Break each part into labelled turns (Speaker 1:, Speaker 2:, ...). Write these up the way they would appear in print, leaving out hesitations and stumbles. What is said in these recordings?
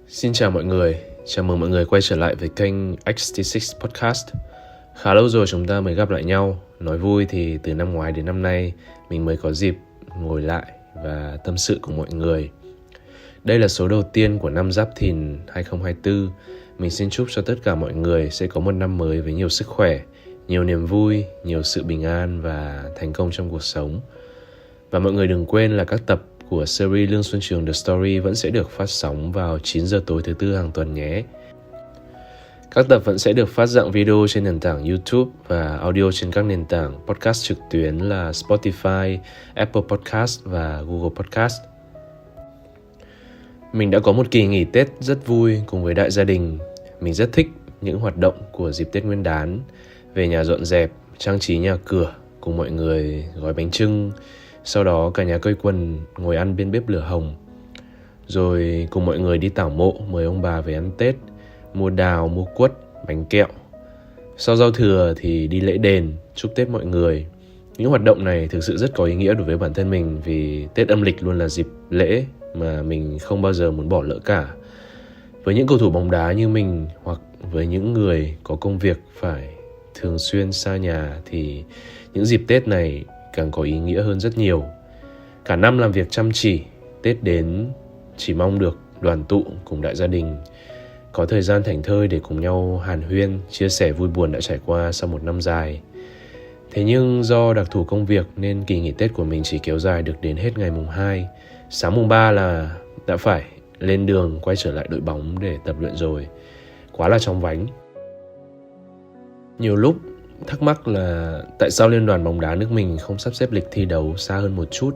Speaker 1: Xin chào mọi người, chào mừng mọi người quay trở lại với kênh XT6 Podcast. Khá lâu rồi chúng ta mới gặp lại nhau. Nói vui thì từ năm ngoái đến năm nay mình mới có dịp ngồi lại và tâm sự cùng mọi người. Đây là số đầu tiên của năm Giáp Thìn 2024. Mình xin chúc cho tất cả mọi người sẽ có một năm mới với nhiều sức khỏe, nhiều niềm vui, nhiều sự bình an và thành công trong cuộc sống. Và mọi người đừng quên là các tập của series Lương Xuân Trường The Story vẫn sẽ được phát sóng vào 9 giờ tối thứ Tư hàng tuần nhé. Các tập vẫn sẽ được phát dạng video trên nền tảng YouTube và audio trên các nền tảng podcast trực tuyến là Spotify, Apple Podcast và Google Podcast. Mình đã có một kỳ nghỉ Tết rất vui cùng với đại gia đình. Mình rất thích những hoạt động của dịp Tết Nguyên đán, về nhà dọn dẹp, trang trí nhà cửa, cùng mọi người gói bánh chưng, sau đó cả nhà quây quần ngồi ăn bên bếp lửa hồng. Rồi cùng mọi người đi tảo mộ mời ông bà về ăn Tết, mua đào, mua quất, bánh kẹo. Sau giao thừa thì đi lễ đền, chúc Tết mọi người. Những hoạt động này thực sự rất có ý nghĩa đối với bản thân mình, vì Tết âm lịch luôn là dịp lễ mà mình không bao giờ muốn bỏ lỡ cả. Với những cầu thủ bóng đá như mình hoặc với những người có công việc phải thường xuyên xa nhà thì những dịp Tết này càng có ý nghĩa hơn rất nhiều. Cả năm làm việc chăm chỉ, Tết đến chỉ mong được đoàn tụ cùng đại gia đình, có thời gian thảnh thơi để cùng nhau hàn huyên, chia sẻ vui buồn đã trải qua sau một năm dài. Thế nhưng do đặc thù công việc nên kỳ nghỉ Tết của mình chỉ kéo dài được đến hết ngày mùng 2. Sáng mùng 3 là đã phải lên đường quay trở lại đội bóng để tập luyện rồi. Quá là chóng vánh. Nhiều lúc thắc mắc là tại sao Liên đoàn bóng đá nước mình không sắp xếp lịch thi đấu xa hơn một chút.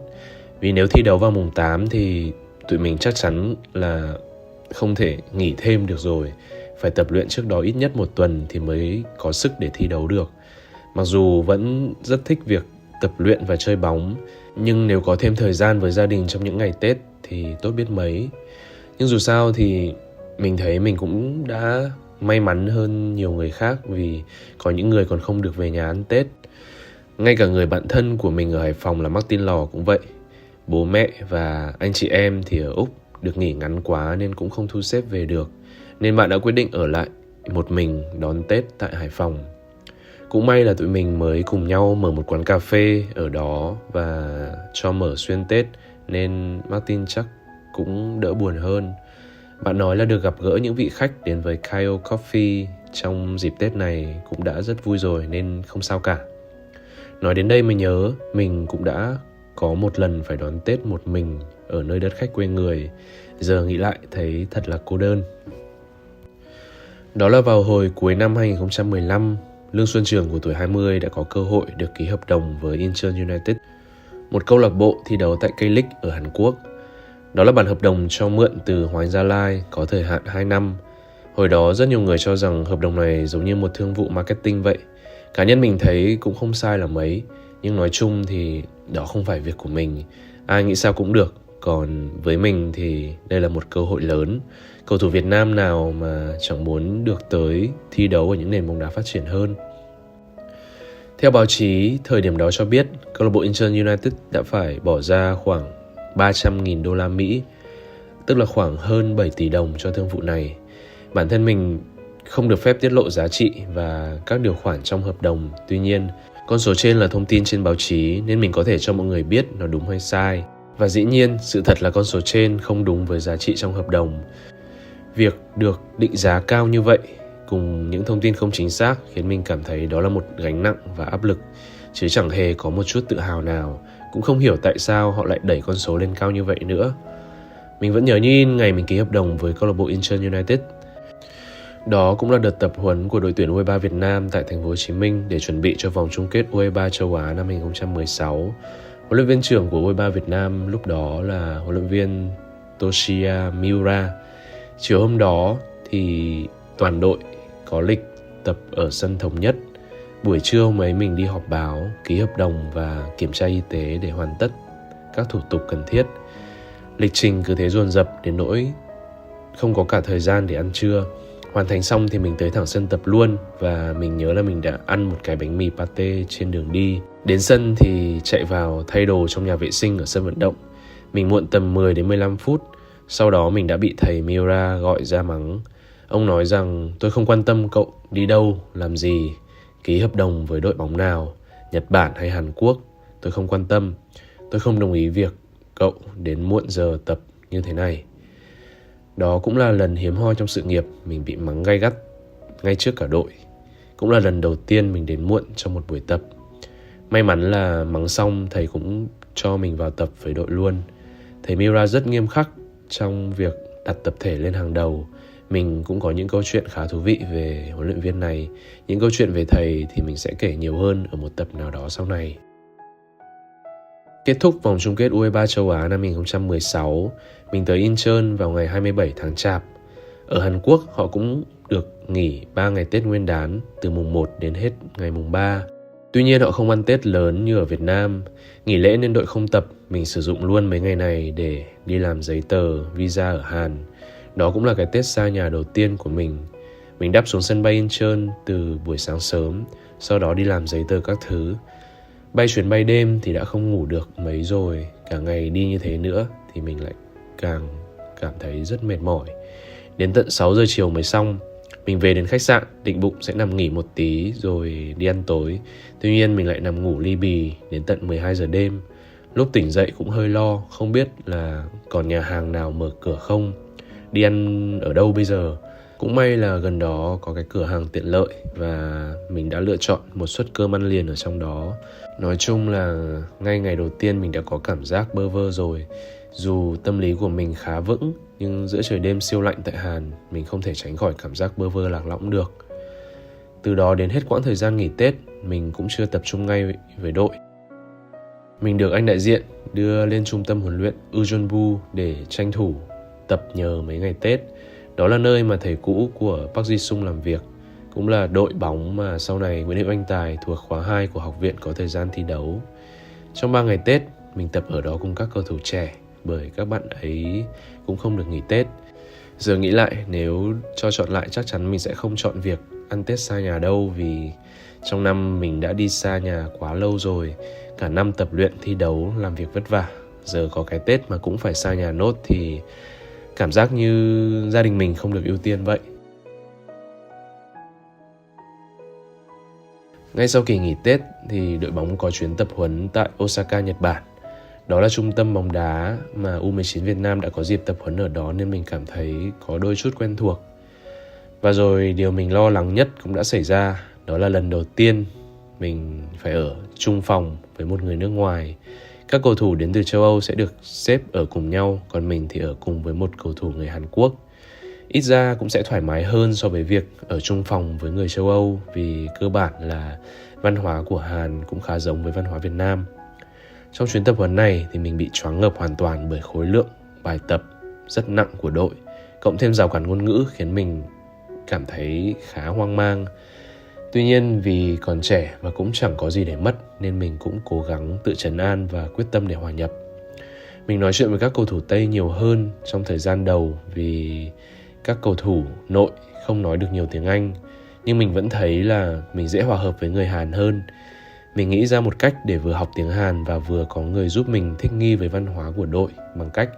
Speaker 1: Vì nếu thi đấu vào mùng 8 thì tụi mình chắc chắn là không thể nghỉ thêm được rồi. Phải tập luyện trước đó ít nhất một tuần thì mới có sức để thi đấu được. Mặc dù vẫn rất thích việc tập luyện và chơi bóng, nhưng nếu có thêm thời gian với gia đình trong những ngày Tết thì tốt biết mấy. Nhưng dù sao thì mình thấy mình cũng đã may mắn hơn nhiều người khác, vì có những người còn không được về nhà ăn Tết. Ngay cả người bạn thân của mình ở Hải Phòng là Martin Lò cũng vậy. Bố mẹ và anh chị em thì ở Úc được nghỉ ngắn quá nên cũng không thu xếp về được, nên bạn đã quyết định ở lại một mình đón Tết tại Hải Phòng. Cũng may là tụi mình mới cùng nhau mở một quán cà phê ở đó và cho mở xuyên Tết, nên Martin chắc cũng đỡ buồn hơn. Bạn nói là được gặp gỡ những vị khách đến với Kyo Coffee trong dịp Tết này cũng đã rất vui rồi, nên không sao cả. Nói đến đây mới nhớ mình cũng đã có một lần phải đón Tết một mình ở nơi đất khách quê người. Giờ nghĩ lại thấy thật là cô đơn. Đó là vào hồi cuối năm 2015, Lương Xuân Trường của tuổi 20 đã có cơ hội được ký hợp đồng với Incheon United, một câu lạc bộ thi đấu tại K-League ở Hàn Quốc. Đó là bản hợp đồng cho mượn từ Hoàng Gia Lai có thời hạn 2 năm. Hồi đó rất nhiều người cho rằng hợp đồng này giống như một thương vụ marketing vậy. Cá nhân mình thấy cũng không sai là mấy, nhưng nói chung thì đó không phải việc của mình. Ai nghĩ sao cũng được. Còn với mình thì đây là một cơ hội lớn. Cầu thủ Việt Nam nào mà chẳng muốn được tới thi đấu ở những nền bóng đá phát triển hơn. Theo báo chí, thời điểm đó cho biết, câu lạc bộ Incheon United đã phải bỏ ra khoảng 300.000 đô la Mỹ, tức là khoảng hơn 7 tỷ đồng cho thương vụ này. Bản thân mình không được phép tiết lộ giá trị và các điều khoản trong hợp đồng. Tuy nhiên, con số trên là thông tin trên báo chí nên mình có thể cho mọi người biết nó đúng hay sai. Và dĩ nhiên, sự thật là con số trên không đúng với giá trị trong hợp đồng. Việc được định giá cao như vậy cùng những thông tin không chính xác khiến mình cảm thấy đó là một gánh nặng và áp lực, chứ chẳng hề có một chút tự hào nào. Cũng không hiểu tại sao họ lại đẩy con số lên cao như vậy nữa. Mình vẫn nhớ như in ngày mình ký hợp đồng với câu lạc bộ Incheon United. Đó cũng là đợt tập huấn của đội tuyển U23 Việt Nam tại thành phố Hồ Chí Minh để chuẩn bị cho vòng chung kết U23 châu Á năm 2016. Huấn luyện viên trưởng của U23 Việt Nam lúc đó là huấn luyện viên Toshiya Miura. Chiều hôm đó thì toàn đội có lịch tập ở sân Thống Nhất. Buổi trưa hôm ấy mình đi họp báo, ký hợp đồng và kiểm tra y tế để hoàn tất các thủ tục cần thiết. Lịch trình cứ thế dồn dập đến nỗi không có cả thời gian để ăn trưa. Hoàn thành xong thì mình tới thẳng sân tập luôn, và mình nhớ là mình đã ăn một cái bánh mì pate trên đường đi. Đến sân thì chạy vào thay đồ trong nhà vệ sinh ở sân vận động. Mình muộn tầm 10 đến 15 phút. Sau đó mình đã bị thầy Miura gọi ra mắng. Ông nói rằng tôi không quan tâm cậu đi đâu, làm gì, ký hợp đồng với đội bóng nào, Nhật Bản hay Hàn Quốc. Tôi không quan tâm. Tôi không đồng ý việc cậu đến muộn giờ tập như thế này. Đó cũng là lần hiếm hoi trong sự nghiệp mình bị mắng gay gắt ngay trước cả đội. Cũng là lần đầu tiên mình đến muộn trong một buổi tập. May mắn là mắng xong thầy cũng cho mình vào tập với đội luôn. Thầy Miura rất nghiêm khắc trong việc đặt tập thể lên hàng đầu. Mình cũng có những câu chuyện khá thú vị về huấn luyện viên này. Những câu chuyện về thầy thì mình sẽ kể nhiều hơn ở một tập nào đó sau này. Kết thúc vòng chung kết U23 châu Á năm 2016, mình tới Incheon vào ngày 27 tháng Chạp. Ở Hàn Quốc họ cũng được nghỉ 3 ngày Tết Nguyên đán từ mùng 1 đến hết ngày mùng 3. Tuy nhiên họ không ăn Tết lớn như ở Việt Nam. Nghỉ lễ nên đội không tập, mình sử dụng luôn mấy ngày này để đi làm giấy tờ, visa ở Hàn. Đó cũng là cái Tết xa nhà đầu tiên của mình. Mình đáp xuống sân bay Incheon từ buổi sáng sớm, sau đó đi làm giấy tờ các thứ. Bay chuyến bay đêm thì đã không ngủ được mấy rồi, cả ngày đi như thế nữa thì mình lại càng cảm thấy rất mệt mỏi. Đến tận 6 giờ chiều mới xong. Mình về đến khách sạn, định bụng sẽ nằm nghỉ một tí rồi đi ăn tối. Tuy nhiên mình lại nằm ngủ li bì đến tận 12 giờ đêm. Lúc tỉnh dậy cũng hơi lo, không biết là còn nhà hàng nào mở cửa không, đi ăn ở đâu bây giờ. Cũng may là gần đó có cái cửa hàng tiện lợi và mình đã lựa chọn một suất cơm ăn liền ở trong đó. Nói chung là ngay ngày đầu tiên mình đã có cảm giác bơ vơ rồi. Dù tâm lý của mình khá vững, nhưng giữa trời đêm siêu lạnh tại Hàn, mình không thể tránh khỏi cảm giác bơ vơ lạc lõng được. Từ đó đến hết quãng thời gian nghỉ Tết, mình cũng chưa tập trung ngay với đội. Mình được anh đại diện đưa lên trung tâm huấn luyện Ujeonbu để tranh thủ tập nhờ mấy ngày Tết. Đó là nơi mà thầy cũ của Park Ji-sung làm việc, cũng là đội bóng mà sau này Nguyễn Hữu Anh Tài thuộc khóa 2 của học viện có thời gian thi đấu. Trong 3 ngày Tết, mình tập ở đó cùng các cầu thủ trẻ, bởi các bạn ấy cũng không được nghỉ Tết. Giờ nghĩ lại, nếu cho chọn lại chắc chắn mình sẽ không chọn việc ăn Tết xa nhà đâu, vì trong năm mình đã đi xa nhà quá lâu rồi. Cả năm tập luyện, thi đấu, làm việc vất vả. Giờ có cái Tết mà cũng phải xa nhà nốt thì cảm giác như gia đình mình không được ưu tiên vậy. Ngay sau kỳ nghỉ Tết thì đội bóng có chuyến tập huấn tại Osaka, Nhật Bản. Đó là trung tâm bóng đá mà U19 Việt Nam đã có dịp tập huấn ở đó nên mình cảm thấy có đôi chút quen thuộc. Và rồi điều mình lo lắng nhất cũng đã xảy ra, đó là lần đầu tiên mình phải ở chung phòng với một người nước ngoài. Các cầu thủ đến từ châu Âu sẽ được xếp ở cùng nhau, còn mình thì ở cùng với một cầu thủ người Hàn Quốc. Ít ra cũng sẽ thoải mái hơn so với việc ở chung phòng với người châu Âu, vì cơ bản là văn hóa của Hàn cũng khá giống với văn hóa Việt Nam. Trong chuyến tập huấn này thì mình bị choáng ngợp hoàn toàn bởi khối lượng bài tập rất nặng của đội, cộng thêm rào cản ngôn ngữ khiến mình cảm thấy khá hoang mang. Tuy nhiên vì còn trẻ và cũng chẳng có gì để mất nên mình cũng cố gắng tự trấn an và quyết tâm để hòa nhập. Mình nói chuyện với các cầu thủ Tây nhiều hơn trong thời gian đầu vì các cầu thủ nội không nói được nhiều tiếng Anh, nhưng mình vẫn thấy là mình dễ hòa hợp với người Hàn hơn. Mình nghĩ ra một cách để vừa học tiếng Hàn và vừa có người giúp mình thích nghi với văn hóa của đội bằng cách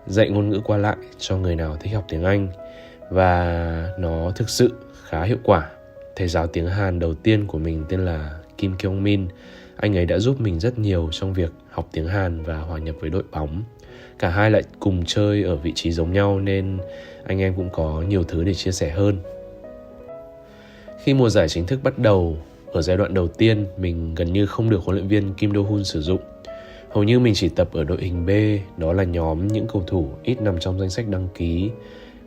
Speaker 1: dạy ngôn ngữ qua lại cho người nào thích học tiếng Anh. Và nó thực sự khá hiệu quả. Thầy giáo tiếng Hàn đầu tiên của mình tên là Kim Kyung Min. Anh ấy đã giúp mình rất nhiều trong việc học tiếng Hàn và hòa nhập với đội bóng. Cả hai lại cùng chơi ở vị trí giống nhau nên anh em cũng có nhiều thứ để chia sẻ hơn. Khi mùa giải chính thức bắt đầu, ở giai đoạn đầu tiên mình gần như không được huấn luyện viên Kim Do-hun sử dụng. Hầu như mình chỉ tập ở đội hình B, đó là nhóm những cầu thủ ít nằm trong danh sách đăng ký.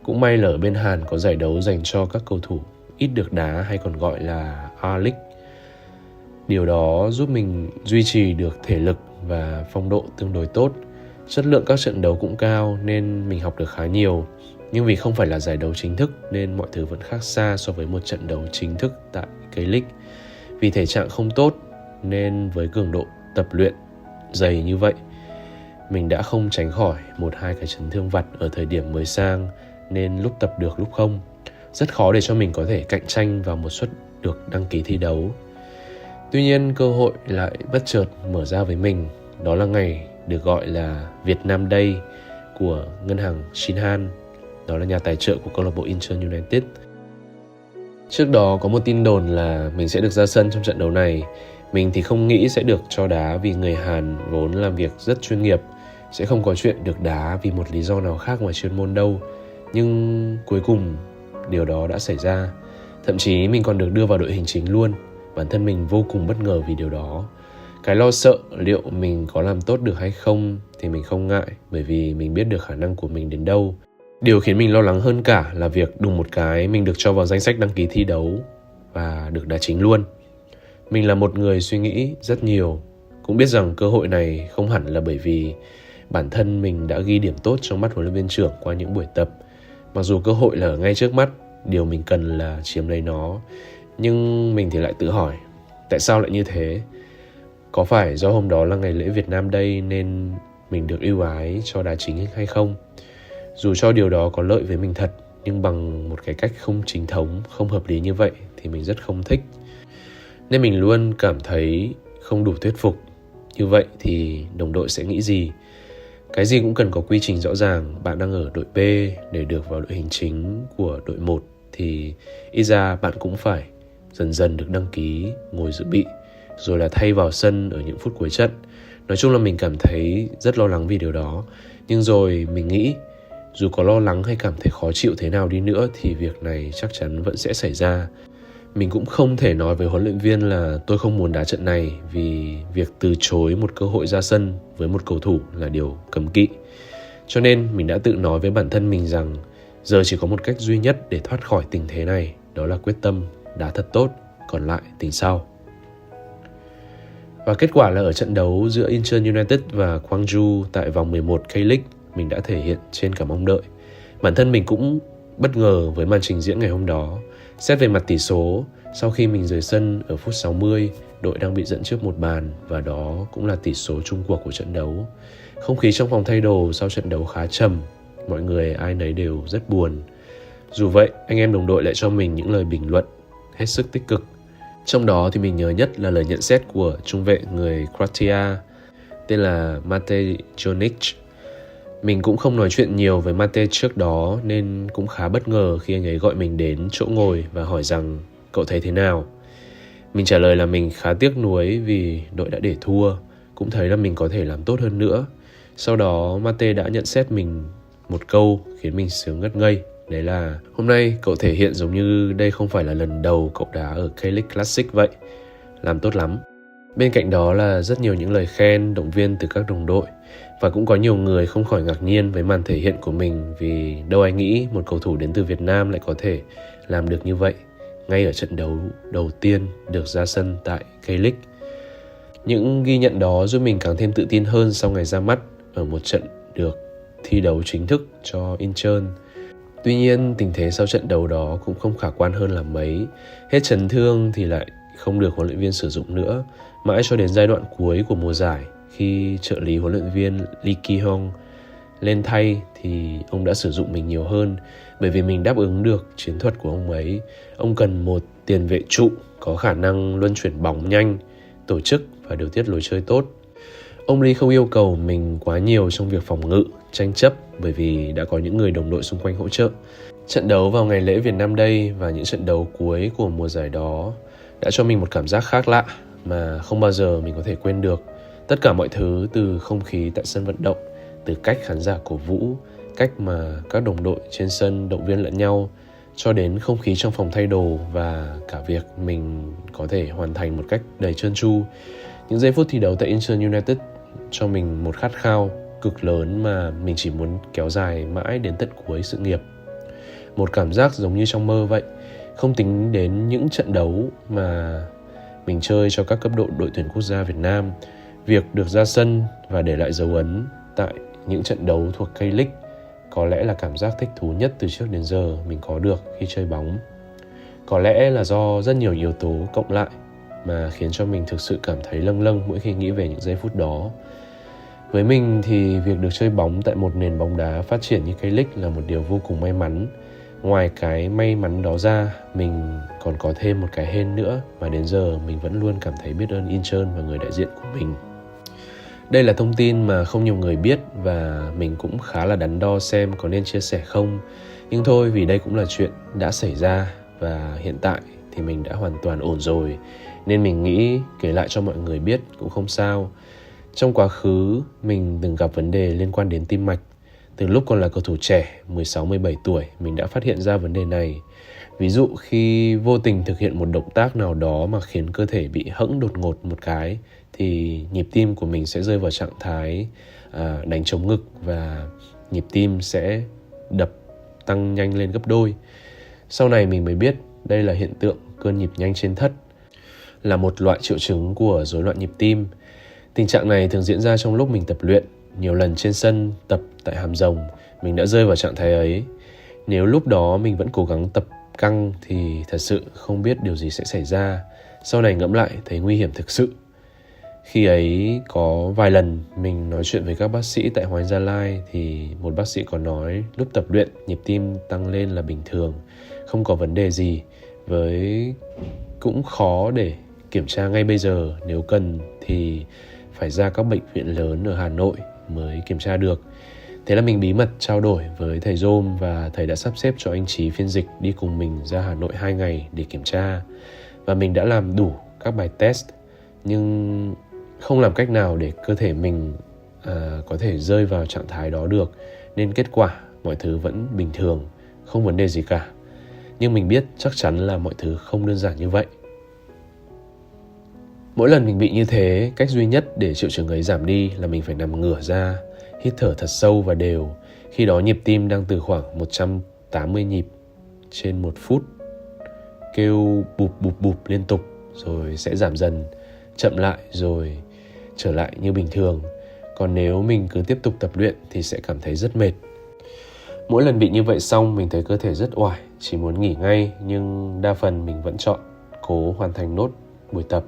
Speaker 1: Cũng may là ở bên Hàn có giải đấu dành cho các cầu thủ ít được đá hay còn gọi là A-League. Điều đó giúp mình duy trì được thể lực và phong độ tương đối tốt. Chất lượng các trận đấu cũng cao nên mình học được khá nhiều. Nhưng vì không phải là giải đấu chính thức nên mọi thứ vẫn khác xa so với một trận đấu chính thức tại K-League. Vì thể trạng không tốt nên với cường độ tập luyện dày như vậy, mình đã không tránh khỏi 1-2 cái chấn thương vặt ở thời điểm mới sang, nên lúc tập được lúc không. Rất khó để cho mình có thể cạnh tranh vào một suất được đăng ký thi đấu. Tuy nhiên cơ hội lại bất chợt mở ra với mình. Đó là ngày được gọi là Việt Nam Day, của ngân hàng Shinhan, đó là nhà tài trợ của câu lạc bộ Incheon United. Trước đó có một tin đồn là mình sẽ được ra sân trong trận đấu này. Mình thì không nghĩ sẽ được cho đá vì người Hàn vốn làm việc rất chuyên nghiệp, sẽ không có chuyện được đá vì một lý do nào khác ngoài chuyên môn đâu. Nhưng cuối cùng điều đó đã xảy ra. Thậm chí mình còn được đưa vào đội hình chính luôn. Bản thân mình vô cùng bất ngờ vì điều đó. Cái lo sợ liệu mình có làm tốt được hay không thì mình không ngại, bởi vì mình biết được khả năng của mình đến đâu. Điều khiến mình lo lắng hơn cả là việc đùng một cái mình được cho vào danh sách đăng ký thi đấu và được đá chính luôn. Mình là một người suy nghĩ rất nhiều, cũng biết rằng cơ hội này không hẳn là bởi vì bản thân mình đã ghi điểm tốt trong mắt huấn luyện viên trưởng qua những buổi tập. Mặc dù cơ hội là ở ngay trước mắt, điều mình cần là chiếm lấy nó. Nhưng mình thì lại tự hỏi, tại sao lại như thế? Có phải do hôm đó là ngày lễ Việt Nam Day nên mình được ưu ái cho đá chính hay không? Dù cho điều đó có lợi với mình thật, nhưng bằng một cái cách không chính thống, không hợp lý như vậy thì mình rất không thích. Nên mình luôn cảm thấy không đủ thuyết phục. Như vậy thì đồng đội sẽ nghĩ gì? Cái gì cũng cần có quy trình rõ ràng. Bạn đang ở đội B để được vào đội hình chính của đội 1 thì ít ra bạn cũng phải dần dần được đăng ký, ngồi dự bị, rồi là thay vào sân ở những phút cuối trận. Nói chung là mình cảm thấy rất lo lắng vì điều đó. Nhưng rồi mình nghĩ dù có lo lắng hay cảm thấy khó chịu thế nào đi nữa thì việc này chắc chắn vẫn sẽ xảy ra. Mình cũng không thể nói với huấn luyện viên là tôi không muốn đá trận này, vì việc từ chối một cơ hội ra sân với một cầu thủ là điều cấm kỵ. Cho nên mình đã tự nói với bản thân mình rằng giờ chỉ có một cách duy nhất để thoát khỏi tình thế này, đó là quyết tâm đá thật tốt, còn lại tính sau. Và kết quả là ở trận đấu giữa Incheon United và Gwangju tại vòng 11 K-League, mình đã thể hiện trên cả mong đợi. Bản thân mình cũng bất ngờ với màn trình diễn ngày hôm đó. Xét về mặt tỷ số, sau khi mình rời sân ở phút 60, đội đang bị dẫn trước một bàn và đó cũng là tỷ số chung cuộc của trận đấu. Không khí trong phòng thay đồ sau trận đấu khá trầm, mọi người ai nấy đều rất buồn. Dù vậy, anh em đồng đội lại cho mình những lời bình luận hết sức tích cực. Trong đó thì mình nhớ nhất là lời nhận xét của trung vệ người Croatia tên là Mate Jonic. Mình cũng không nói chuyện nhiều với Mate trước đó nên cũng khá bất ngờ khi anh ấy gọi mình đến chỗ ngồi và hỏi rằng cậu thấy thế nào. Mình trả lời là mình khá tiếc nuối vì đội đã để thua, cũng thấy là mình có thể làm tốt hơn nữa. Sau đó Mate đã nhận xét mình một câu khiến mình sướng ngất ngây. Đấy là hôm nay cậu thể hiện giống như đây không phải là lần đầu cậu đá ở K-League Classic vậy. Làm tốt lắm. Bên cạnh đó là rất nhiều những lời khen, động viên từ các đồng đội. Và cũng có nhiều người không khỏi ngạc nhiên với màn thể hiện của mình, vì đâu ai nghĩ một cầu thủ đến từ Việt Nam lại có thể làm được như vậy ngay ở trận đấu đầu tiên được ra sân tại K-League. Những ghi nhận đó giúp mình càng thêm tự tin hơn sau ngày ra mắt ở một trận được thi đấu chính thức cho Incheon. Tuy nhiên, tình thế sau trận đấu đó cũng không khả quan hơn là mấy. Hết chấn thương thì lại không được huấn luyện viên sử dụng nữa, mãi cho đến giai đoạn cuối của mùa giải, khi trợ lý huấn luyện viên Lee Ki-hong lên thay thì ông đã sử dụng mình nhiều hơn, bởi vì mình đáp ứng được chiến thuật của ông ấy. Ông cần một tiền vệ trụ có khả năng luân chuyển bóng nhanh, tổ chức và điều tiết lối chơi tốt. Ông Lee không yêu cầu mình quá nhiều trong việc phòng ngự, tranh chấp, bởi vì đã có những người đồng đội xung quanh hỗ trợ. Trận đấu vào ngày lễ Việt Nam Day và những trận đấu cuối của mùa giải đó đã cho mình một cảm giác khác lạ mà không bao giờ mình có thể quên được. Tất cả mọi thứ, từ không khí tại sân vận động, từ cách khán giả cổ vũ, cách mà các đồng đội trên sân động viên lẫn nhau, cho đến không khí trong phòng thay đồ và cả việc mình có thể hoàn thành một cách đầy trơn tru. Những giây phút thi đấu tại Incheon United cho mình một khát khao cực lớn mà mình chỉ muốn kéo dài mãi đến tận cuối sự nghiệp. Một cảm giác giống như trong mơ vậy. Không tính đến những trận đấu mà mình chơi cho các cấp độ đội tuyển quốc gia Việt Nam, việc được ra sân và để lại dấu ấn tại những trận đấu thuộc K-League có lẽ là cảm giác thích thú nhất từ trước đến giờ mình có được khi chơi bóng. Có lẽ là do rất nhiều yếu tố cộng lại mà khiến cho mình thực sự cảm thấy lâng lâng mỗi khi nghĩ về những giây phút đó. Với mình thì việc được chơi bóng tại một nền bóng đá phát triển như K-League là một điều vô cùng may mắn. Ngoài cái may mắn đó ra, mình còn có thêm một cái hên nữa mà đến giờ mình vẫn luôn cảm thấy biết ơn Incheon và người đại diện của mình. Đây là thông tin mà không nhiều người biết và mình cũng khá là đắn đo xem có nên chia sẻ không. Nhưng thôi, vì đây cũng là chuyện đã xảy ra và hiện tại thì mình đã hoàn toàn ổn rồi, nên mình nghĩ kể lại cho mọi người biết cũng không sao. Trong quá khứ, mình từng gặp vấn đề liên quan đến tim mạch. Từ lúc còn là cầu thủ trẻ, 16-17 tuổi, mình đã phát hiện ra vấn đề này. Ví dụ khi vô tình thực hiện một động tác nào đó mà khiến cơ thể bị hẫng đột ngột một cái, thì nhịp tim của mình sẽ rơi vào trạng thái đánh trống ngực và nhịp tim sẽ đập tăng nhanh lên gấp đôi. Sau này mình mới biết đây là hiện tượng cơn nhịp nhanh trên thất, là một loại triệu chứng của rối loạn nhịp tim. Tình trạng này thường diễn ra trong lúc mình tập luyện. Nhiều lần trên sân tập tại Hàm Rồng, mình đã rơi vào trạng thái ấy. Nếu lúc đó mình vẫn cố gắng tập căng thì thật sự không biết điều gì sẽ xảy ra. Sau này ngẫm lại thấy nguy hiểm thực sự. Khi ấy có vài lần mình nói chuyện với các bác sĩ tại Hoàng Anh Gia Lai thì một bác sĩ có nói lúc tập luyện nhịp tim tăng lên là bình thường, không có vấn đề gì, với cũng khó để kiểm tra ngay bây giờ, nếu cần thì phải ra các bệnh viện lớn ở Hà Nội mới kiểm tra được. Thế là mình bí mật trao đổi với thầy Dôm và thầy đã sắp xếp cho anh Trí phiên dịch đi cùng mình ra Hà Nội 2 ngày để kiểm tra. Và mình đã làm đủ các bài test nhưng không làm cách nào để cơ thể mình có thể rơi vào trạng thái đó được, nên kết quả mọi thứ vẫn bình thường, không vấn đề gì cả. Nhưng mình biết chắc chắn là mọi thứ không đơn giản như vậy. Mỗi lần mình bị như thế, cách duy nhất để triệu chứng ấy giảm đi là mình phải nằm ngửa ra, hít thở thật sâu và đều. Khi đó nhịp tim đang từ khoảng 180 nhịp trên 1 phút, kêu bụp bụp bụp liên tục, rồi sẽ giảm dần, chậm lại rồi trở lại như bình thường. Còn nếu mình cứ tiếp tục tập luyện thì sẽ cảm thấy rất mệt. Mỗi lần bị như vậy xong mình thấy cơ thể rất oải, chỉ muốn nghỉ ngay, nhưng đa phần mình vẫn chọn cố hoàn thành nốt buổi tập.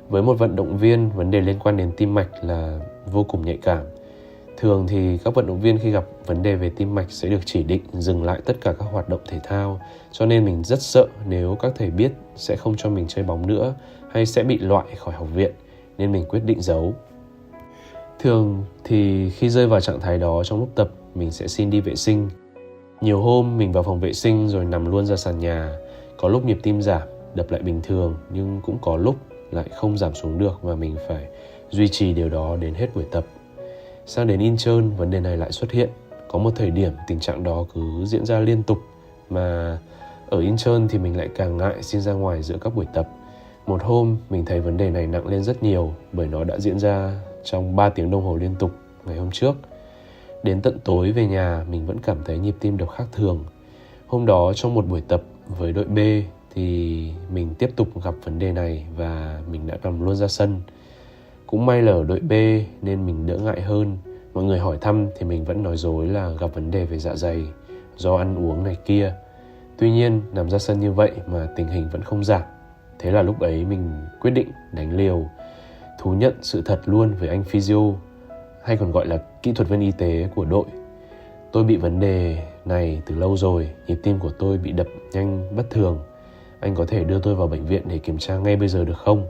Speaker 1: Với một vận động viên, vấn đề liên quan đến tim mạch là vô cùng nhạy cảm. Thường thì các vận động viên khi gặp vấn đề về tim mạch sẽ được chỉ định dừng lại tất cả các hoạt động thể thao. Cho nên mình rất sợ nếu các thầy biết sẽ không cho mình chơi bóng nữa hay sẽ bị loại khỏi học viện, nên mình quyết định giấu. Thường thì khi rơi vào trạng thái đó trong lúc tập, mình sẽ xin đi vệ sinh. Nhiều hôm mình vào phòng vệ sinh rồi nằm luôn ra sàn nhà. Có lúc nhịp tim giảm, đập lại bình thường, nhưng cũng có lúc lại không giảm xuống được và mình phải duy trì điều đó đến hết buổi tập. Sang đến Incheon, vấn đề này lại xuất hiện. Có một thời điểm tình trạng đó cứ diễn ra liên tục, mà ở Incheon thì mình lại càng ngại xin ra ngoài giữa các buổi tập. Một hôm mình thấy vấn đề này nặng lên rất nhiều bởi nó đã diễn ra trong 3 tiếng đồng hồ liên tục ngày hôm trước. Đến tận tối về nhà mình vẫn cảm thấy nhịp tim đập khác thường. Hôm đó trong một buổi tập với đội B thì mình tiếp tục gặp vấn đề này và mình đã nằm luôn ra sân. Cũng may là ở đội B nên mình đỡ ngại hơn. Mọi người hỏi thăm thì mình vẫn nói dối là gặp vấn đề về dạ dày do ăn uống này kia. Tuy nhiên nằm ra sân như vậy mà tình hình vẫn không giảm. Thế là lúc ấy mình quyết định đánh liều, thú nhận sự thật luôn với anh physio, hay còn gọi là kỹ thuật viên y tế của đội. Tôi bị vấn đề này từ lâu rồi, nhịp tim của tôi bị đập nhanh bất thường. Anh có thể đưa tôi vào bệnh viện để kiểm tra ngay bây giờ được không?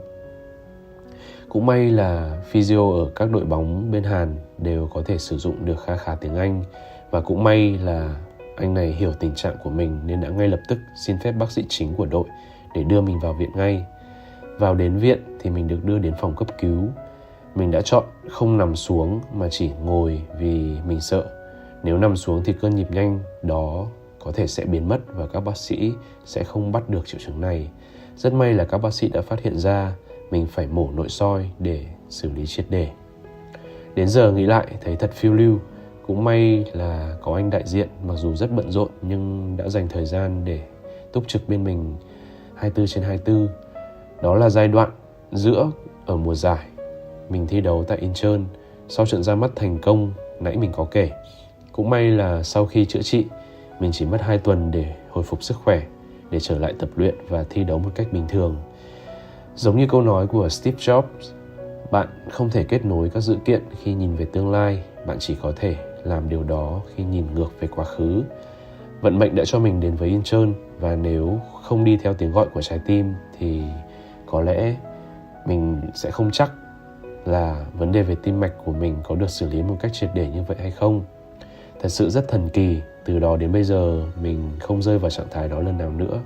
Speaker 1: Cũng may là physio ở các đội bóng bên Hàn đều có thể sử dụng được khá khá tiếng Anh. Và cũng may là anh này hiểu tình trạng của mình nên đã ngay lập tức xin phép bác sĩ chính của đội để đưa mình vào viện ngay. Vào đến viện thì mình được đưa đến phòng cấp cứu. Mình đã chọn không nằm xuống mà chỉ ngồi vì mình sợ nếu nằm xuống thì cơn nhịp nhanh đó có thể sẽ biến mất và các bác sĩ sẽ không bắt được triệu chứng này. Rất may là các bác sĩ đã phát hiện ra, mình phải mổ nội soi để xử lý triệt để. Đến giờ nghĩ lại thấy thật phiêu lưu. Cũng may là có anh đại diện, mặc dù rất bận rộn nhưng đã dành thời gian để túc trực bên mình 24/24. Đó là giai đoạn giữa ở mùa giải mình thi đấu tại Incheon sau trận ra mắt thành công nãy mình có kể. Cũng may là sau khi chữa trị, mình chỉ mất 2 tuần để hồi phục sức khỏe, để trở lại tập luyện và thi đấu một cách bình thường. Giống như câu nói của Steve Jobs, bạn không thể kết nối các dữ kiện khi nhìn về tương lai, bạn chỉ có thể làm điều đó khi nhìn ngược về quá khứ. Vận mệnh đã cho mình đến với Incheon và nếu không đi theo tiếng gọi của trái tim thì có lẽ mình sẽ không chắc là vấn đề về tim mạch của mình có được xử lý một cách triệt để như vậy hay không. Thật sự rất thần kỳ, từ đó đến bây giờ mình không rơi vào trạng thái đó lần nào nữa.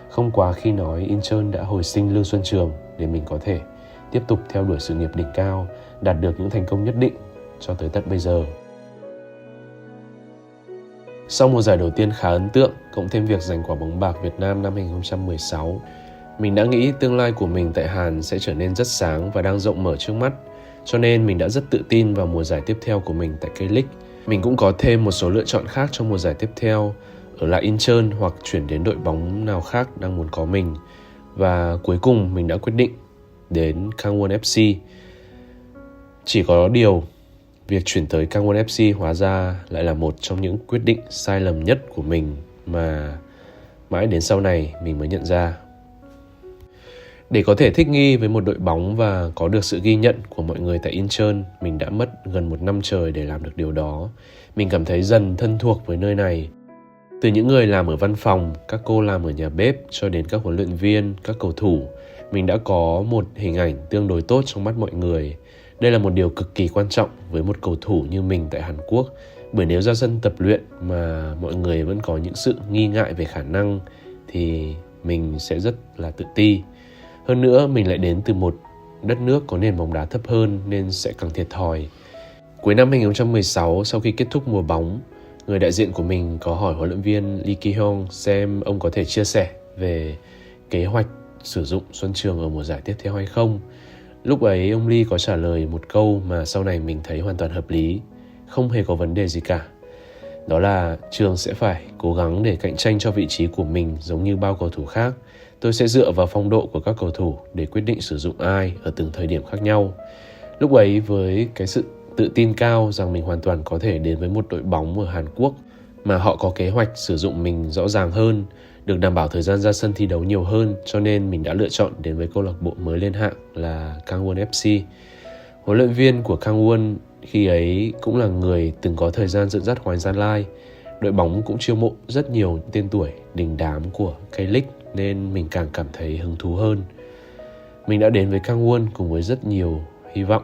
Speaker 1: Không quá khi nói Incheon đã hồi sinh Lương Xuân Trường để mình có thể tiếp tục theo đuổi sự nghiệp đỉnh cao, đạt được những thành công nhất định cho tới tận bây giờ. Sau mùa giải đầu tiên khá ấn tượng, cộng thêm việc giành quả bóng bạc Việt Nam năm 2016, mình đã nghĩ tương lai của mình tại Hàn sẽ trở nên rất sáng và đang rộng mở trước mắt. Cho nên mình đã rất tự tin vào mùa giải tiếp theo của mình tại K-League. Mình cũng có thêm một số lựa chọn khác trong mùa giải tiếp theo, ở lại Incheon hoặc chuyển đến đội bóng nào khác đang muốn có mình. Và cuối cùng mình đã quyết định đến Kangwon FC. Chỉ có điều, việc chuyển tới Kangwon FC hóa ra lại là một trong những quyết định sai lầm nhất của mình mà mãi đến sau này mình mới nhận ra. Để có thể thích nghi với một đội bóng và có được sự ghi nhận của mọi người tại Incheon, mình đã mất gần 1 năm trời để làm được điều đó. Mình cảm thấy dần thân thuộc với nơi này. Từ những người làm ở văn phòng, các cô làm ở nhà bếp cho đến các huấn luyện viên, các cầu thủ, mình đã có một hình ảnh tương đối tốt trong mắt mọi người. Đây là một điều cực kỳ quan trọng với một cầu thủ như mình tại Hàn Quốc, bởi nếu ra sân tập luyện mà mọi người vẫn có những sự nghi ngại về khả năng thì mình sẽ rất là tự ti. Hơn nữa, mình lại đến từ một đất nước có nền bóng đá thấp hơn nên sẽ càng thiệt thòi. Cuối năm 2016, sau khi kết thúc mùa bóng, người đại diện của mình có hỏi huấn luyện viên Lee Ki-hyung xem ông có thể chia sẻ về kế hoạch sử dụng Xuân Trường ở mùa giải tiếp theo hay không. Lúc ấy ông Lee có trả lời một câu mà sau này mình thấy hoàn toàn hợp lý, không hề có vấn đề gì cả. Đó là Trường sẽ phải cố gắng để cạnh tranh cho vị trí của mình giống như bao cầu thủ khác. Tôi sẽ dựa vào phong độ của các cầu thủ để quyết định sử dụng ai ở từng thời điểm khác nhau. Lúc ấy với cái sự tự tin cao rằng mình hoàn toàn có thể đến với một đội bóng ở Hàn Quốc mà họ có kế hoạch sử dụng mình rõ ràng hơn, được đảm bảo thời gian ra sân thi đấu nhiều hơn, cho nên mình đã lựa chọn đến với câu lạc bộ mới lên hạng là Kangwon FC. Huấn luyện viên của Kangwon khi ấy cũng là người từng có thời gian dẫn dắt Hoàng Gia Lai. Đội bóng cũng chiêu mộ rất nhiều tên tuổi đình đám của K-League nên mình càng cảm thấy hứng thú hơn. Mình đã đến với Kangwon cùng với rất nhiều hy vọng.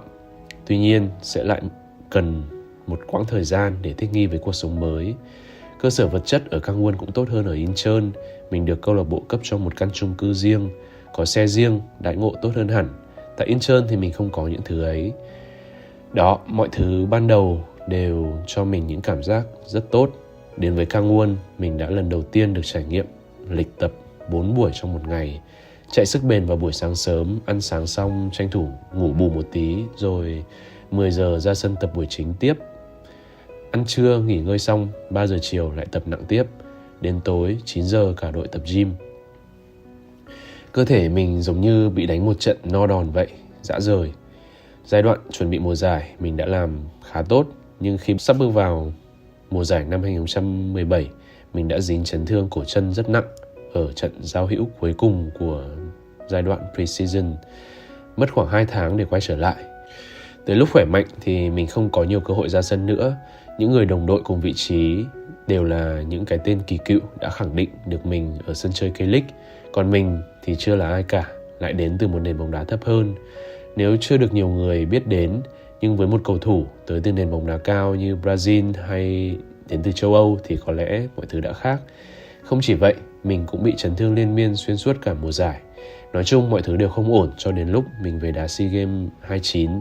Speaker 1: Tuy nhiên sẽ lại cần một quãng thời gian để thích nghi với cuộc sống mới. Cơ sở vật chất ở Kangwon cũng tốt hơn ở Incheon. Mình được câu lạc bộ cấp cho một căn chung cư riêng, có xe riêng, đãi ngộ tốt hơn hẳn. Tại Incheon thì mình không có những thứ ấy. Đó, mọi thứ ban đầu đều cho mình những cảm giác rất tốt. Đến với Kangwon, mình đã lần đầu tiên được trải nghiệm lịch tập 4 buổi trong một ngày. Chạy sức bền vào buổi sáng sớm, ăn sáng xong tranh thủ ngủ bù một tí, rồi 10 giờ ra sân tập buổi chính tiếp. Ăn trưa, nghỉ ngơi xong, 3 giờ chiều lại tập nặng tiếp. Đến tối, 9 giờ cả đội tập gym. Cơ thể mình giống như bị đánh một trận no đòn vậy, rã rời. Giai đoạn chuẩn bị mùa giải mình đã làm khá tốt, nhưng khi sắp bước vào mùa giải năm 2017, mình đã dính chấn thương cổ chân rất nặng ở trận giao hữu cuối cùng của giai đoạn pre-season. Mất khoảng 2 tháng để quay trở lại. Tới lúc khỏe mạnh thì mình không có nhiều cơ hội ra sân nữa. Những người đồng đội cùng vị trí đều là những cái tên kỳ cựu đã khẳng định được mình ở sân chơi K-League. Còn mình thì chưa là ai cả, lại đến từ một nền bóng đá thấp hơn. Nếu chưa được nhiều người biết đến, nhưng với một cầu thủ tới từ nền bóng đá cao như Brazil hay đến từ châu Âu thì có lẽ mọi thứ đã khác. Không chỉ vậy, mình cũng bị chấn thương liên miên xuyên suốt cả mùa giải. Nói chung mọi thứ đều không ổn cho đến lúc mình về đá SEA Games 29.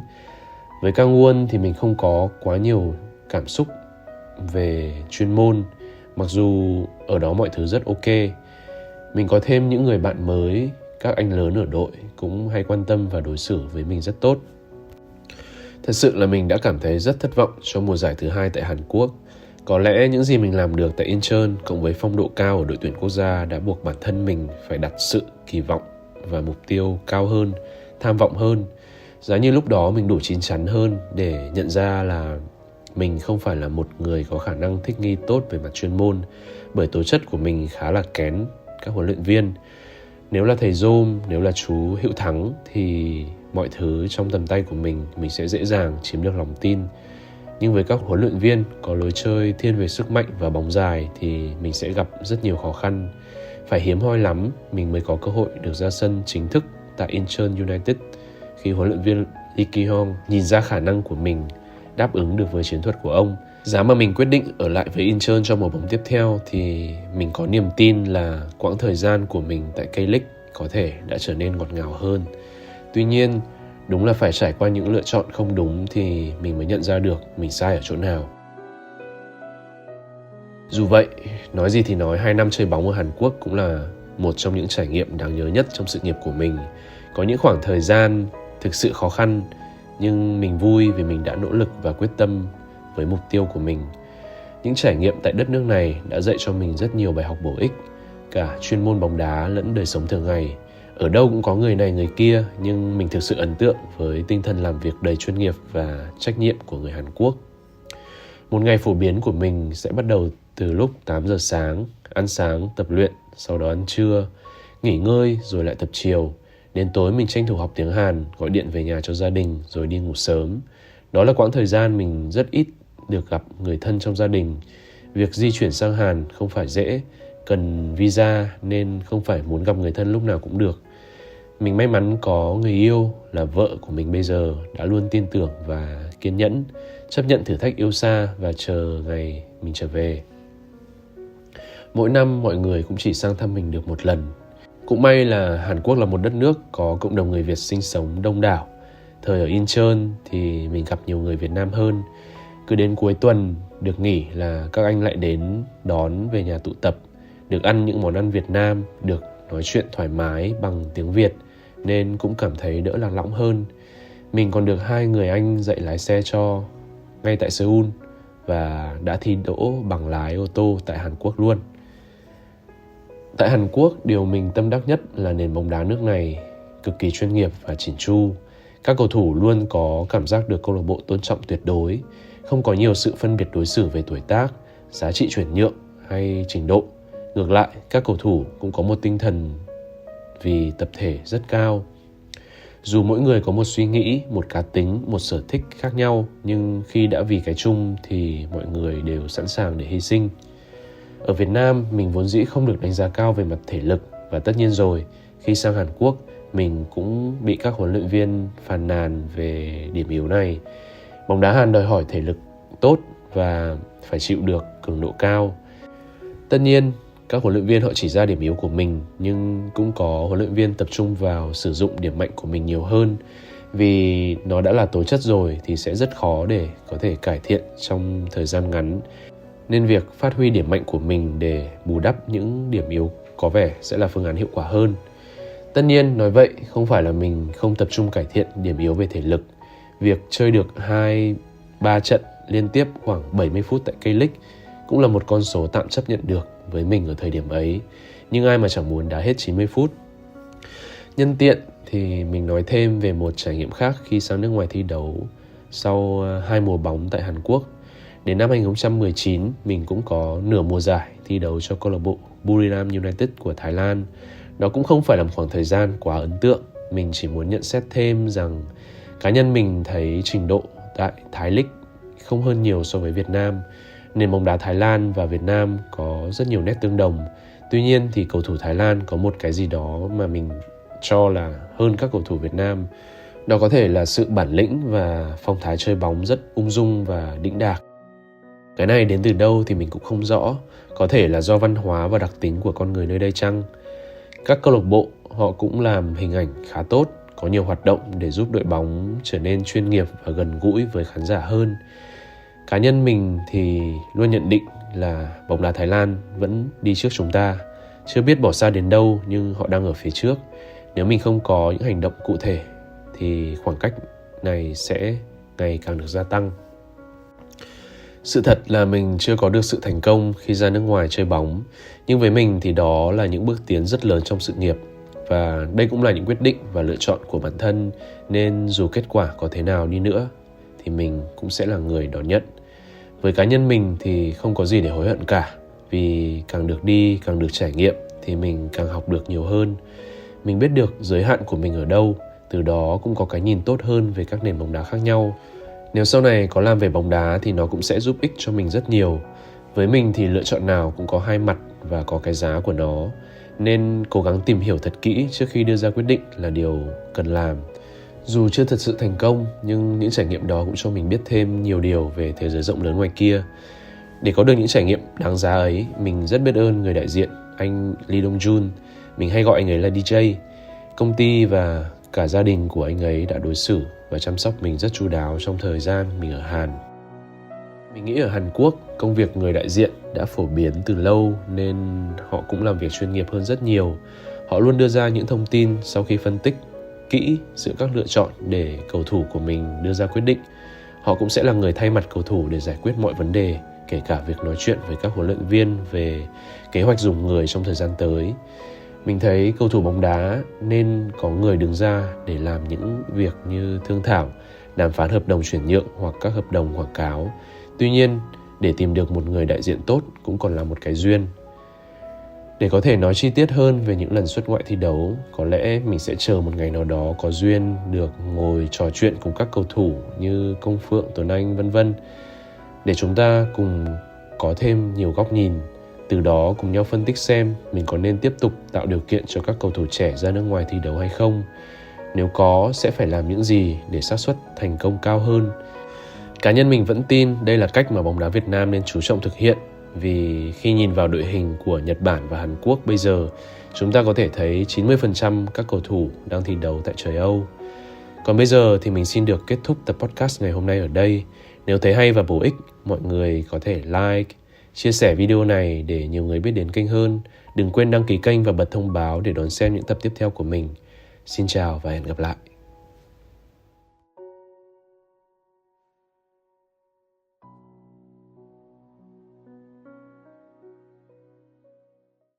Speaker 1: Với Kangwon thì mình không có quá nhiều cảm xúc về chuyên môn, mặc dù ở đó mọi thứ rất ok. Mình có thêm những người bạn mới, các anh lớn ở đội cũng hay quan tâm và đối xử với mình rất tốt. Thật sự là mình đã cảm thấy rất thất vọng cho mùa giải thứ 2 tại Hàn Quốc. Có lẽ những gì mình làm được tại Incheon cộng với phong độ cao ở đội tuyển quốc gia đã buộc bản thân mình phải đặt sự kỳ vọng và mục tiêu cao hơn, tham vọng hơn. Giá như lúc đó mình đủ chín chắn hơn để nhận ra là mình không phải là một người có khả năng thích nghi tốt về mặt chuyên môn, bởi tố chất của mình khá là kén các huấn luyện viên. Nếu là thầy Zoom, nếu là chú Hữu Thắng thì mọi thứ trong tầm tay của mình sẽ dễ dàng chiếm được lòng tin. Nhưng với các huấn luyện viên có lối chơi thiên về sức mạnh và bóng dài thì mình sẽ gặp rất nhiều khó khăn. Phải hiếm hoi lắm mình mới có cơ hội được ra sân chính thức tại Incheon United khi huấn luyện viên Lee Ki-hong nhìn ra khả năng của mình đáp ứng được với chiến thuật của ông. Giá mà mình quyết định ở lại với Incheon trong mùa bóng tiếp theo thì mình có niềm tin là quãng thời gian của mình tại K-League có thể đã trở nên ngọt ngào hơn. Tuy nhiên, đúng là phải trải qua những lựa chọn không đúng thì mình mới nhận ra được mình sai ở chỗ nào. Dù vậy, nói gì thì nói, 2 năm chơi bóng ở Hàn Quốc cũng là một trong những trải nghiệm đáng nhớ nhất trong sự nghiệp của mình. Có những khoảng thời gian thực sự khó khăn, nhưng mình vui vì mình đã nỗ lực và quyết tâm với mục tiêu của mình. Những trải nghiệm tại đất nước này đã dạy cho mình rất nhiều bài học bổ ích, cả chuyên môn bóng đá lẫn đời sống thường ngày. Ở đâu cũng có người này người kia, nhưng mình thực sự ấn tượng với tinh thần làm việc đầy chuyên nghiệp và trách nhiệm của người Hàn Quốc. Một ngày phổ biến của mình sẽ bắt đầu từ lúc 8 giờ sáng, ăn sáng, tập luyện, sau đó ăn trưa, nghỉ ngơi rồi lại tập chiều. Đến tối mình tranh thủ học tiếng Hàn, gọi điện về nhà cho gia đình rồi đi ngủ sớm. Đó là quãng thời gian mình rất ít được gặp người thân trong gia đình. Việc di chuyển sang Hàn không phải dễ, cần visa nên không phải muốn gặp người thân lúc nào cũng được. Mình may mắn có người yêu là vợ của mình bây giờ đã luôn tin tưởng và kiên nhẫn, chấp nhận thử thách yêu xa và chờ ngày mình trở về. Mỗi năm mọi người cũng chỉ sang thăm mình được một lần. Cũng may là Hàn Quốc là một đất nước có cộng đồng người Việt sinh sống đông đảo. Thời ở Incheon thì mình gặp nhiều người Việt Nam hơn. Cứ đến cuối tuần được nghỉ là các anh lại đến đón về nhà tụ tập, được ăn những món ăn Việt Nam, được nói chuyện thoải mái bằng tiếng Việt nên cũng cảm thấy đỡ lạc lõng hơn. Mình còn được 2 người anh dạy lái xe cho ngay tại Seoul và đã thi đỗ bằng lái ô tô tại Hàn Quốc luôn. Tại Hàn Quốc, điều mình tâm đắc nhất là nền bóng đá nước này cực kỳ chuyên nghiệp và chỉn chu. Các cầu thủ luôn có cảm giác được câu lạc bộ tôn trọng tuyệt đối, không có nhiều sự phân biệt đối xử về tuổi tác, giá trị chuyển nhượng hay trình độ. Ngược lại, các cầu thủ cũng có một tinh thần vì tập thể rất cao. Dù mỗi người có một suy nghĩ, một cá tính, một sở thích khác nhau, nhưng khi đã vì cái chung thì mọi người đều sẵn sàng để hy sinh. Ở Việt Nam, mình vốn dĩ không được đánh giá cao về mặt thể lực, và tất nhiên rồi, khi sang Hàn Quốc, mình cũng bị các huấn luyện viên phàn nàn về điểm yếu này. Bóng đá Hàn đòi hỏi thể lực tốt và phải chịu được cường độ cao. Tất nhiên, các huấn luyện viên họ chỉ ra điểm yếu của mình, nhưng cũng có huấn luyện viên tập trung vào sử dụng điểm mạnh của mình nhiều hơn. Vì nó đã là tố chất rồi thì sẽ rất khó để có thể cải thiện trong thời gian ngắn. Nên việc phát huy điểm mạnh của mình để bù đắp những điểm yếu có vẻ sẽ là phương án hiệu quả hơn. Tất nhiên, nói vậy không phải là mình không tập trung cải thiện điểm yếu về thể lực. Việc chơi được 2-3 trận liên tiếp khoảng 70 phút tại K-League cũng là một con số tạm chấp nhận được với mình ở thời điểm ấy. Nhưng ai mà chẳng muốn đá hết 90 phút. Nhân tiện thì mình nói thêm về một trải nghiệm khác khi sang nước ngoài thi đấu sau 2 mùa bóng tại Hàn Quốc. Đến năm 2019, mình cũng có nửa mùa giải thi đấu cho câu lạc bộ Buriram United của Thái Lan. Đó cũng không phải là một khoảng thời gian quá ấn tượng. Mình chỉ muốn nhận xét thêm rằng cá nhân mình thấy trình độ tại Thái League không hơn nhiều so với Việt Nam. Nền bóng đá Thái Lan và Việt Nam có rất nhiều nét tương đồng. Tuy nhiên thì cầu thủ Thái Lan có một cái gì đó mà mình cho là hơn các cầu thủ Việt Nam. Đó có thể là sự bản lĩnh và phong thái chơi bóng rất ung dung và đĩnh đạc. Cái này đến từ đâu thì mình cũng không rõ. Có thể là do văn hóa và đặc tính của con người nơi đây chăng? Các câu lạc bộ họ cũng làm hình ảnh khá tốt, có nhiều hoạt động để giúp đội bóng trở nên chuyên nghiệp và gần gũi với khán giả hơn. Cá nhân mình thì luôn nhận định là bóng đá Thái Lan vẫn đi trước chúng ta. Chưa biết bỏ xa đến đâu nhưng họ đang ở phía trước. Nếu mình không có những hành động cụ thể thì khoảng cách này sẽ ngày càng được gia tăng. Sự thật là mình chưa có được sự thành công khi ra nước ngoài chơi bóng, nhưng với mình thì đó là những bước tiến rất lớn trong sự nghiệp. Và đây cũng là những quyết định và lựa chọn của bản thân, nên dù kết quả có thế nào đi nữa thì mình cũng sẽ là người đón nhận. Với cá nhân mình thì không có gì để hối hận cả, vì càng được đi, càng được trải nghiệm thì mình càng học được nhiều hơn. Mình biết được giới hạn của mình ở đâu, từ đó cũng có cái nhìn tốt hơn về các nền bóng đá khác nhau. Nếu sau này có làm về bóng đá thì nó cũng sẽ giúp ích cho mình rất nhiều. Với mình thì lựa chọn nào cũng có hai mặt và có cái giá của nó, nên cố gắng tìm hiểu thật kỹ trước khi đưa ra quyết định là điều cần làm. Dù chưa thật sự thành công, nhưng những trải nghiệm đó cũng cho mình biết thêm nhiều điều về thế giới rộng lớn ngoài kia. Để có được những trải nghiệm đáng giá ấy, mình rất biết ơn người đại diện, anh Lee Dong Jun. Mình hay gọi anh ấy là DJ. Công ty và cả gia đình của anh ấy đã đối xử và chăm sóc mình rất chu đáo trong thời gian mình ở Hàn. Mình nghĩ ở Hàn Quốc, công việc người đại diện đã phổ biến từ lâu nên họ cũng làm việc chuyên nghiệp hơn rất nhiều. Họ luôn đưa ra những thông tin sau khi phân tích kỹ giữa các lựa chọn để cầu thủ của mình đưa ra quyết định. Họ cũng sẽ là người thay mặt cầu thủ để giải quyết mọi vấn đề, kể cả việc nói chuyện với các huấn luyện viên về kế hoạch dùng người trong thời gian tới. Mình thấy cầu thủ bóng đá nên có người đứng ra để làm những việc như thương thảo, đàm phán hợp đồng chuyển nhượng hoặc các hợp đồng quảng cáo. Tuy nhiên, để tìm được một người đại diện tốt cũng còn là một cái duyên. Để có thể nói chi tiết hơn về những lần xuất ngoại thi đấu, có lẽ mình sẽ chờ một ngày nào đó có duyên được ngồi trò chuyện cùng các cầu thủ như Công Phượng, Tuấn Anh vân vân, để chúng ta cùng có thêm nhiều góc nhìn. Từ đó cùng nhau phân tích xem mình có nên tiếp tục tạo điều kiện cho các cầu thủ trẻ ra nước ngoài thi đấu hay không. Nếu có, sẽ phải làm những gì để xác suất thành công cao hơn. Cá nhân mình vẫn tin đây là cách mà bóng đá Việt Nam nên chú trọng thực hiện. Vì khi nhìn vào đội hình của Nhật Bản và Hàn Quốc bây giờ, chúng ta có thể thấy 90% các cầu thủ đang thi đấu tại trời Âu. Còn bây giờ thì mình xin được kết thúc tập podcast ngày hôm nay ở đây. Nếu thấy hay và bổ ích, mọi người có thể like, chia sẻ video này để nhiều người biết đến kênh hơn. Đừng quên đăng ký kênh và bật thông báo để đón xem những tập tiếp theo của mình. Xin chào và hẹn gặp lại.